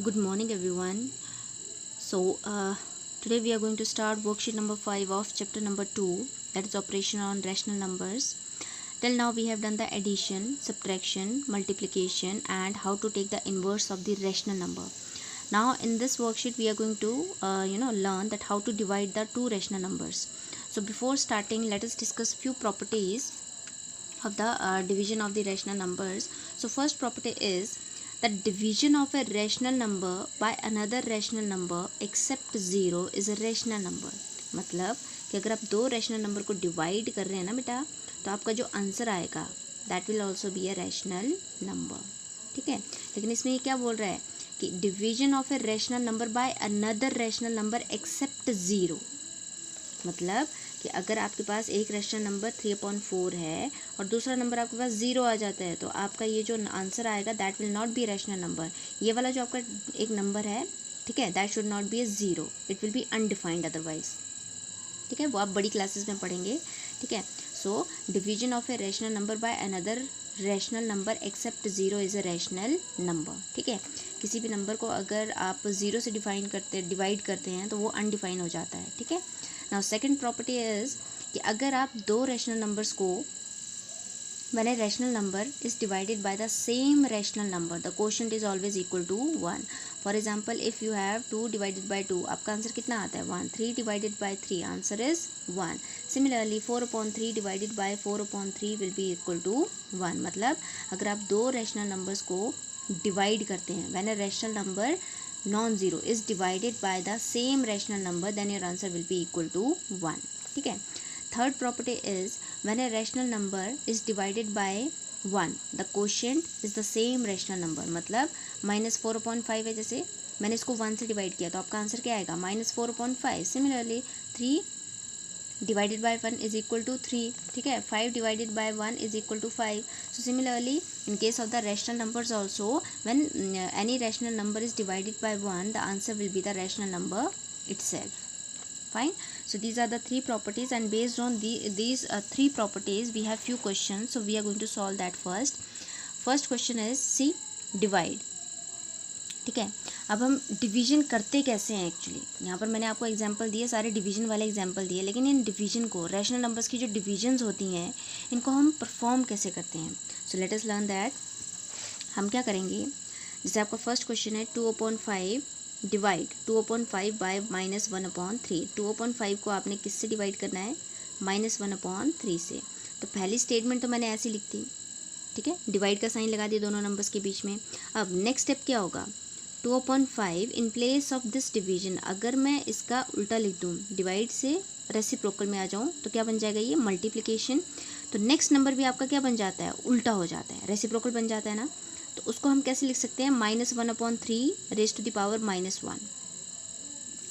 Good morning, everyone. Today we are going to start worksheet number 5 of chapter number 2, that is operation on rational numbers. Till now we have done the addition, subtraction, multiplication, and how to take the inverse of the rational number. Now in this worksheet we are going to learn that how to divide the two rational numbers. So before starting, let us discuss few properties of the division of the rational numbers. So first property is that division of a rational number by another rational number except 0 is a rational number. मतलब कि अगर आप दो rational number को divide कर रहे हैं ना बेटा, तो आपका जो आंसर आएगा that will also be a rational number. ठीक है, लेकिन इसमें ये क्या बोल रहा है कि division of a rational number by another rational number except 0. मतलब कि अगर आपके पास एक रैशनल नंबर 3/4 है और दूसरा नंबर आपके पास 0 आ जाता है, तो आपका ये जो आंसर आएगा that will not be rational number. ये वाला जो आपका एक नंबर है, ठीक है, that should not be A 0, it will B undefined otherwise. ठीक है, वो आप बड़ी क्लासेस में पढ़ेंगे. ठीक है, so division of a rational number by another rational number except 0 is a rational number. ठीक है, किसी भी नंबर को अगर आप 0 से डिवाइड करते हैं तो वो अनडिफाइन हो जाता है. ठीक है, नाउ सेकंड प्रॉपर्टी इज कि अगर आप दो रैशनल नंबर्स को when a rational number is divided by the same rational number, the quotient is always equal to 1. For example, if you have 2 divided by 2, आपका आंसर कितना आता है 1. 3 divided by 3, answer is 1. Similarly 4/3 divided by 4/3 will be equal to 1. मतलब अगर आप दो rational numbers को divide करते हैं, when a rational number non-zero is divided by the same rational number, then your answer will be equal to 1. ठीक है. Third property is when a rational number is divided by 1, the quotient is the same rational number. मतलब -4/5 है, जैसे मैंने इसको 1 से divide किया तो आपका आंसर क्या आएगा -4/5. Similarly 3 divided by 1 is equal to 3. ठीक है, 5 divided by 1 is equal to 5. So similarly in case of the rational numbers also, when any rational number is divided by 1, the answer will be the rational number itself. Fine. So these are the three properties, and based on these three properties we have few questions. So we are going to solve that first. First question is see divide. ठीक है, अब हम division करते कैसे हैं. Actually यहाँ पर मैंने आपको एग्जांपल दिए, सारे डिवीजन वाले एग्जांपल दिए, लेकिन इन डिवीजन को, रैशनल नंबर्स की जो डिवीजन्स होती हैं, इनको हम परफॉर्म कैसे करते हैं. सो लेट अस लर्न दैट. हम क्या करेंगे, जैसे आपका फर्स्ट क्वेश्चन है 2/5 डिवाइड 2/5 बाय -1/3. 2/5 को आपने किससे डिवाइड करना है, -1/3 से. तो पहली स्टेटमेंट तो मैंने ऐसी लिख दी. ठीक है, डिवाइड का साइन लगा दिया दोनों नंबर्स के बीच में. अब नेक्स्ट स्टेप क्या होगा, 2/5 in place of this division, अगर मैं इसका उल्टा लिख दूँ, डिवाइड से रेसिप्रोकल में आ जाऊँ, तो क्या बन जाएगा ये मल्टीप्लिकेशन. तो नेक्स्ट नंबर भी आपका क्या बन जाता है, उल्टा हो जाता है, रेसिप्रोकल बन जाता है ना. तो उसको हम कैसे लिख सकते हैं, -1/3 रेज़ टू द पावर -1.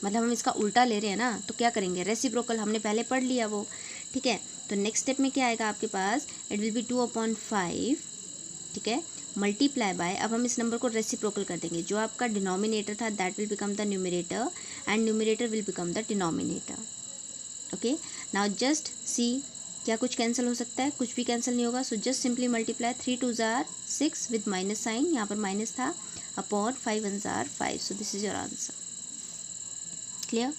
मतलब हम इसका उल्टा ले रहे हैं ना, तो क्या करेंगे, रेसिप्रोकल हमने पहले पढ़ लिया वो. ठीक है, तो नेक्स्ट स्टेप में क्या आएगा आपके पास, इट विल बी 2/5. ठीक है, मल्टीप्लाई बाय, अब हम इस नंबर को रेसिप्रोकल कर देंगे. जो आपका डिनोमिनेटर था that will become the numerator and numerator will become the denominator. Okay, now just see, क्या कुछ कैंसिल हो सकता है, कुछ भी कैंसिल नहीं होगा. So just simply multiply 3 2s are 6 with minus sign, यहाँ पर माइनस था, upon 5 1s are 5. So this is your answer. Clear.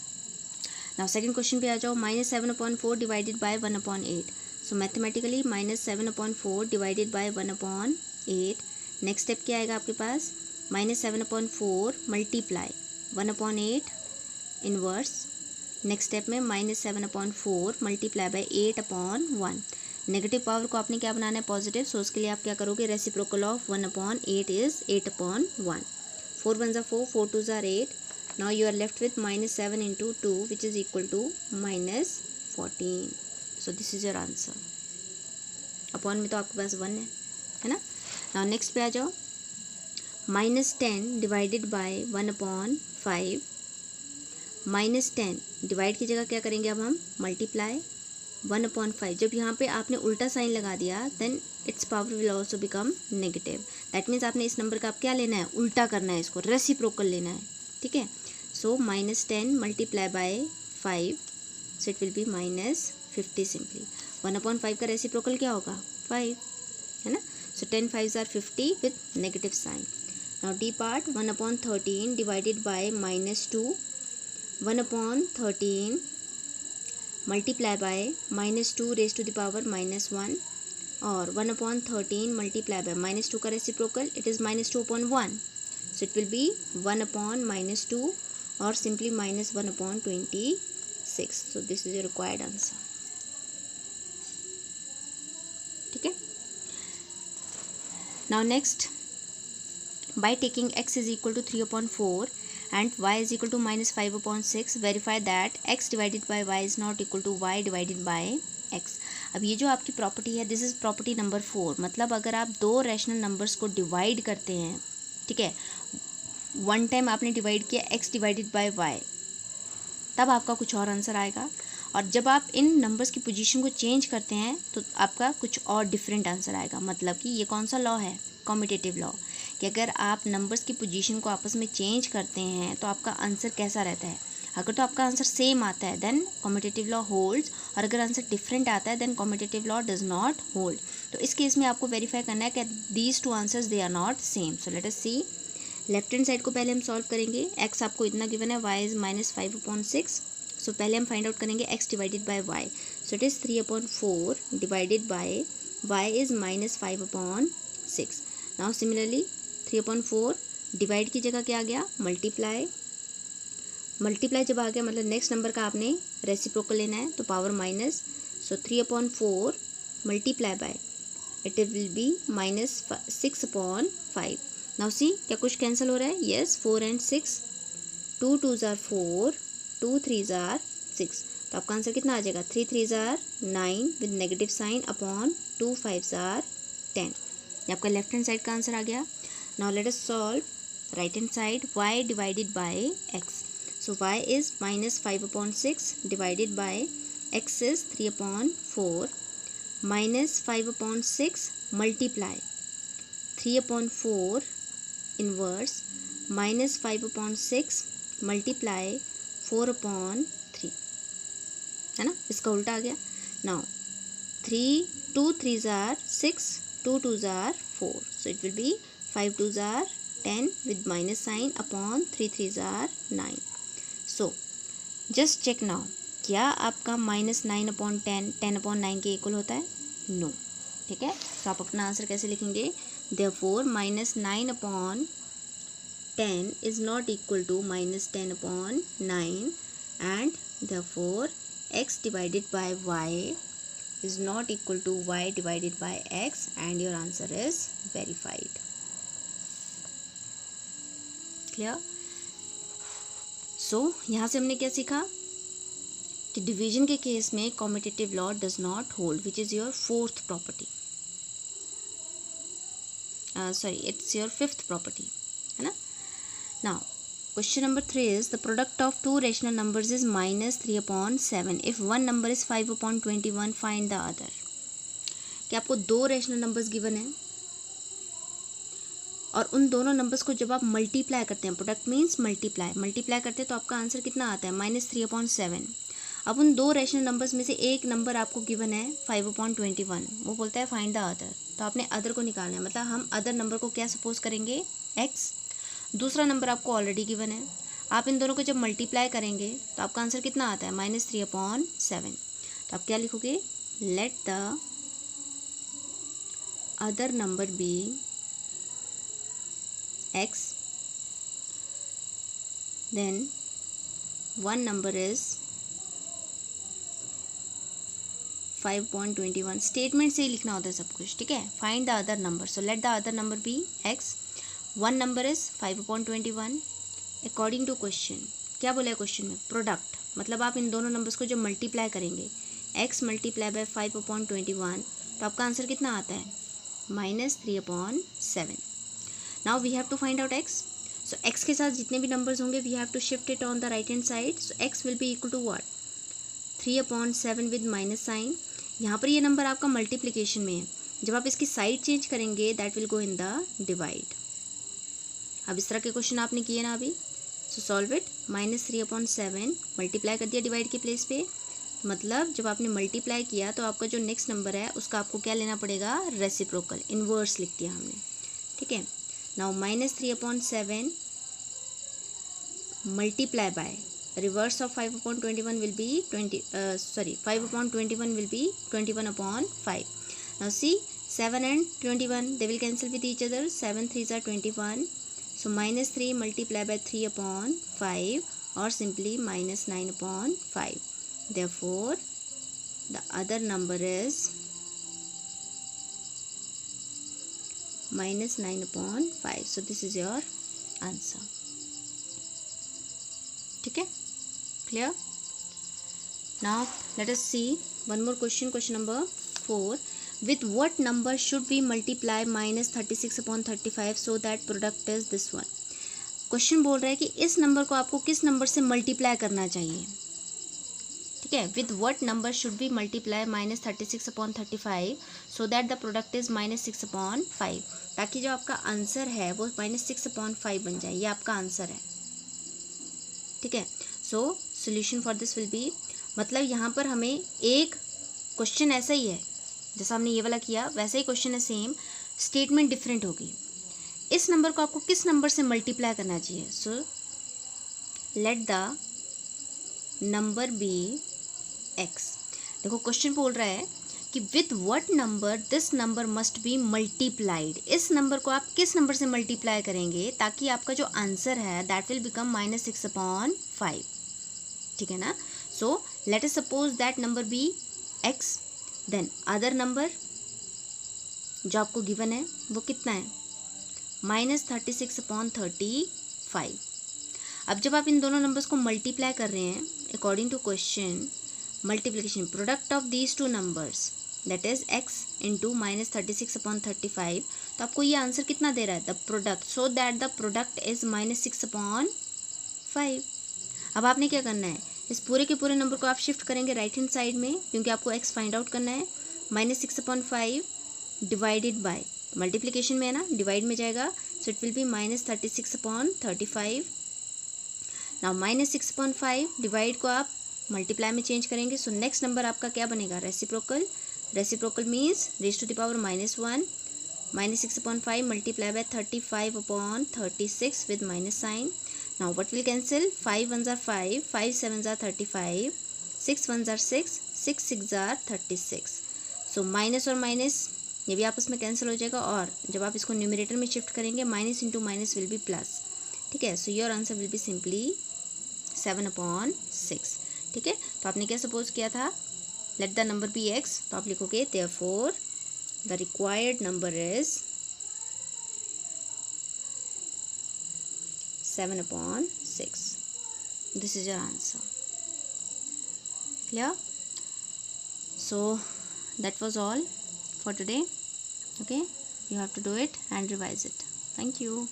Now second question पे आ जाओ. -7/4 divided by 1/8. So mathematically -7/4 divided by 1/8. Next step क्या आएगा आपके पास, -7/4 मल्टीप्लाई 1/8 इनवर्स. नेक्स्ट स्टेप में -7/4 मल्टीप्लाई बाय 8/1. नेगेटिव पावर को आपने क्या बनाना है, पॉजिटिव. सो उसके लिए आप क्या करोगे, reciprocal of 1/8 is 8/1. 4 1s are 4, 4 2s are 8. Now you are left with -7 into 2 which is equal to -14. So this is your answer. Upon में तो आपके पास 1 है ना. नाउ नेक्स्ट पे आ जाओ. -10 डिवाइडेड बाय 1/5. -10 डिवाइड की जगह क्या करेंगे, अब हम मल्टीप्लाई 1/5. जब यहाँ पे आपने उल्टा साइन लगा दिया, then its power will also become negative. That means आपने इस नंबर का आप क्या लेना है, उल्टा करना है, इसको रेसिप्रोकल लेना है. ठीक है, so -10 multiply by 5, so it will be -50 simply. 1/5 का रेसिप्रोकल क्या होगा, 5 है ना. So 10 5s are 50 with negative sign. Now D part 1/13 divided by -2, 1/13 multiply by -2 raise to the power -1 और 1/13 मल्टीप्लाई बाय -2 का reciprocal it is -2/1, so it will be 1/-2 और simply -1/26. So this is your required answer. ठीक है. Now next, by taking x is equal to 3/4 and y is equal to -5/6 verify that x divided by y is not equal to y divided by x. अब ये जो आपकी property है this is property number 4. मतलब अगर आप दो rational numbers को डिवाइड करते हैं, ठीक है, वन टाइम आपने डिवाइड किया x डिवाइडेड बाय y, तब आपका कुछ और आंसर आएगा. और जब आप इन नंबर्स की पोजीशन को चेंज करते हैं तो आपका कुछ और डिफरेंट आंसर आएगा. मतलब कि ये कौन सा लॉ है, कॉम्यूटेटिव लॉ, कि अगर आप नंबर्स की पोजीशन को आपस में चेंज करते हैं तो आपका आंसर कैसा रहता है. अगर तो आपका आंसर सेम आता है देन कॉम्यूटेटिव लॉ होल्ड्स, और अगर आंसर डिफरेंट आता है then commutative law does not hold. तो इस केस में आपको वेरीफाई करना है कि these two answers they are not same. So let us see. Left hand side को पहले हम सॉल्व करेंगे. x आपको इतना गिवन है, y इज -5/6. सो पहले हम फाइंड आउट करेंगे x divided by y. So it is 3/4 divided by y is -5/6. Now similarly 3/4 divide की जगह क्या आ गया, मल्टीप्लाई. मल्टीप्लाई जब आ गया मतलब नेक्स्ट नंबर का आपने रेसिप्रोकल लेना है तो power minus. So 3/4 multiply by it will B -6/5. Now see क्या कुछ कैंसिल हो रहा है, yes 4 and 6, 2 2s are 4, 2 3s are 6. तो आपका आंसर कितना आ जाएगा, 3 3s are 9 with negative sine upon 2 5s are 10. ये आपका लेफ्ट हैंड साइड का आंसर आ गया. Now let us solve right hand side. y divided by x. So y is -5/6 divided by x is 3/4 -5/6 multiply 3/4 inverse -5/6 multiply 4/3, है ना, इसका उल्टा आ गया. Now 2 3s are 6, 2 2s are 4. So it will be 5 2s are 10 with minus sign upon 3 3s are 9. So just check now, क्या आपका -9/10 10/9 के equal होता है, नो. ठीक है, तो आप अपना आंसर कैसे लिखेंगे, therefore -9/10 is not equal to -10/9 and therefore x divided by y is not equal to y divided by x and your answer is verified. Clear? So यहाँ से हमने क्या सीखा कि डिवीजन के केस में commutative law does not hold, which is your fourth property, sorry it's your fifth property, है ना. Now question number 3 is the product of two rational numbers is -3/7. If one number is 5/21, find the other. कि आपको दो rational numbers given है और उन दोनों numbers को जब आप मल्टीप्लाई करते हैं, प्रोडक्ट मीन्स मल्टीप्लाई करते हैं तो आपका आंसर कितना आता है, -3/7. अब उन दो रैशनल नंबर्स में से एक नंबर आपको गिवन है 5/21, वो बोलता है फाइंड द अदर. तो आपने अदर को निकालना है, मतलब हम अदर नंबर को क्या सपोज करेंगे, x. दूसरा नंबर आपको ऑलरेडी गिवन है, आप इन दोनों को जब मल्टीप्लाई करेंगे तो आपका आंसर कितना आता है, -3/7. तो आप क्या लिखोगे, let the other number be x, then one number is 5/21. Statement से ही लिखना होता है सब कुछ, ठीक है. Find the other number, so let the other number be x. One number is 5/21. According to question, क्या बोला है क्वेश्चन में, प्रोडक्ट, मतलब आप इन दोनों नंबर्स को जब मल्टीप्लाई करेंगे, x मल्टीप्लाई बाय 5/21, तो आपका आंसर कितना आता है, -3/7. Now we have to find out x. सो x के साथ जितने भी नंबर्स होंगे we have to shift it on the right hand side. So x will be equal to what, 3/7 with minus sign. यहाँ पर ये नंबर आपका मल्टीप्लिकेशन में है, जब आप इसकी साइड चेंज करेंगे that will go in the divide. अब इस तरह के क्वेश्चन आपने किए ना अभी, सो सॉल्व इट. -3/7 मल्टीप्लाई कर दिया डिवाइड के प्लेस पे, मतलब जब आपने मल्टीप्लाई किया तो आपका जो नेक्स्ट नंबर है उसका आपको क्या लेना पड़ेगा, रेसिप्रोकल, इन्वर्स लिख दिया हमने, ठीक है. Now minus 3 upon 7 multiply by reverse of 5 upon 21 will be 5 upon 21 will be 21 upon 5. Now see, 7 and 21, they will cancel with each other. 7 3s are 21. So minus 3 multiply by 3 upon 5, or simply minus 9 upon 5. Therefore the other number is minus 9 upon 5. So this is your answer. Okay, clear? Now let us see one more question. Question number 4. With what number should we multiply minus 36 upon 35 so that product is this one? Question बोल रहा है कि इस नंबर को आपको किस number से मल्टीप्लाई करना चाहिए. ठीक है, with what number should be multiply minus 36 upon 35 so that the product is minus 6 upon 5, ताकि जो आपका आंसर है वो माइनस 6 अपॉन 5 बन जाए. ये आपका आंसर है. ठीक है, so solution for this will be, मतलब यहाँ पर हमें एक क्वेश्चन ऐसा ही है जैसा हमने ये वाला किया, वैसा ही क्वेश्चन है सेम, स्टेटमेंट डिफरेंट होगी. इस नंबर को आपको किस नंबर से मल्टीप्लाई करना चाहिए. So let the number be x. देखो क्वेश्चन बोल रहा है कि with what number this number must be multiplied. इस नंबर को आप किस नंबर से मल्टीप्लाई करेंगे ताकि आपका जो आंसर है that will become minus 6 upon 5. ठीक है ना. So let us suppose that number be x. Then other number जो आपको गिवन है वो कितना है, माइनस 36 अपॉन 35. अब जब आप इन दोनों नंबर्स को मल्टीप्लाई कर रहे हैं according to question, multiplication product of these two numbers that is x into minus 36 upon 35, तो आपको ये आंसर कितना दे रहा है, the product, so that the product is minus 6 upon 5. अब आपने क्या करना है, इस पूरे के पूरे नंबर को आप शिफ्ट करेंगे राइट हैंड साइड में, क्योंकि आपको x फाइंड आउट करना है. Minus 6 upon 5 divided bye, multiplication में है ना, डिवाइड में जाएगा, सो it will B minus 36 upon 35. Now minus 6 upon 5 divide को आप मल्टीप्लाई में चेंज करेंगे. सो नेक्स्ट नंबर आपका क्या बनेगा, reciprocal. Reciprocal means raise to the power -1. Minus 6 upon 5 multiply by 35 upon 36 with minus sign. Now what will cancel, 5 1s are 5, 5 7s are 35, 6 1s are 6, 6 6s are 36. So minus और minus ये भी आपस में cancel हो जाएगा, और जब आप इसको न्यूमरेटर में शिफ्ट करेंगे minus into minus will be plus. ठीक है, so your answer will be simply 7 upon 6. ठीक है, तो आपने क्या सपोज किया था, let the number be x, तो आप लिखोगे therefore the required number is 7 upon 6. This is your answer. Clear? So that was all for today. Okay, you have to do it and revise it. Thank you.